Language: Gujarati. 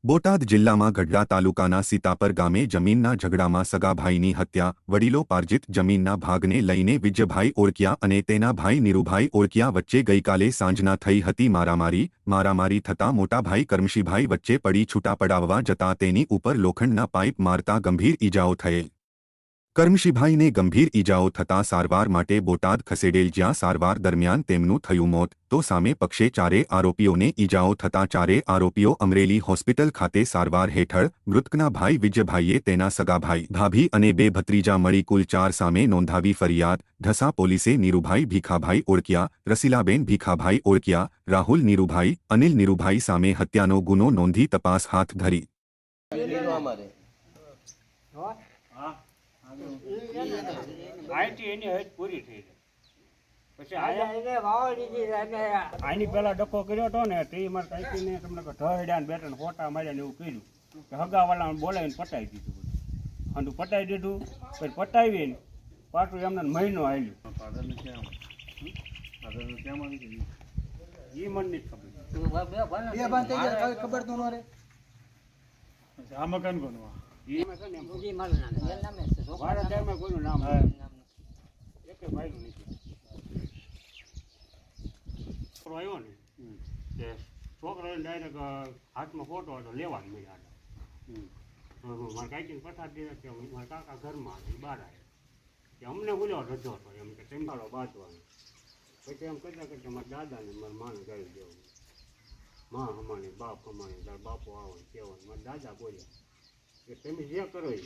બોટાદ જિલ્લામાં ગઢડા તાલુકાના સીતાપર ગામે જમીનના ઝઘડામાં સગા ભાઈની હત્યા વડીલો પાર્જિત જમીનના ભાગને લઈને વિજયભાઈ ઓળકિયા અને તેના ભાઈ નીરુભાઈ ઓળકિયા વચ્ચે ગઈકાલે સાંજના થઈ હતી મારામારી થતાં મોટાભાઈ કરમશીભાઈ વચ્ચે પડી છૂટા પડાવવા જતાં તેની ઉપર લોખંડના પાઇપ મારતા ગંભીર ઈજાઓ થયેલ। કરમશીભાઈને ગંભીર ઈજાઓ થતાં સારવાર માટે બોટાદ ખસેડેલ, જ્યાં સારવાર દરમિયાન તેમનું થયું મોત। તો સામે પક્ષે ચારે આરોપીઓને ઈજાઓ થતાં ચારે આરોપીઓ અમરેલી હોસ્પિટલ ખાતે સારવાર હેઠળ। મૃતકના ભાઈ વિજયભાઈએ તેના સગા ભાઈ, ભાભી અને બે ભત્રીજા મળી કુલ 4 સામે નોંધાવી ફરિયાદ। ઢસા પોલીસે નીરુભાઈ ભીખાભાઈ ઓળકિયા, રસીલાબેન ભીખાભાઈ ઓળકિયા, રાહુલ નીરુભાઈ, અનિલ નીરુભાઈ સામે હત્યાનો ગુનો નોંધી તપાસ હાથ ધરી। પૂરી થઈ પછી આની પેલા ડખો કર્યો હતો ને તે મારે કાંઈકીને તમને ઢળ્યા ને બેઠા ફોટા માર્યા ને એવું કર્યું કે હગાવાળાને બોલાવીને પટાવી દીધું બધું આનું પટાવી દીધું પછી પટાવીને પાછું એમને મહિનો આવ્યું એ મને નથી ખબર તો નો રે આ મકાન કોનું મારા ટાઈમે કોઈનું નામ એક ભાઈનું નથી આવ્યો ને કે છોકરાને ડાયરેક્ટ હાથમાં ફોટો હતો લેવાનું મળ્યા મારા કાંઈકીને પછાડી દીધા કે મારા કાકા ઘરમાં આવે બહાર આવે કે અમને બોલ્યો રજો હતો એમ કે ટેમ્પાળો બાંધવાનો પછી એમ કરતા મારા દાદાને મારા માને ગાઈ દેવું માં અમારી બાપ અમારી તાર બાપો આવો કહેવાનું મારા દાદા બોલ્યા કે તમે જે કરો એ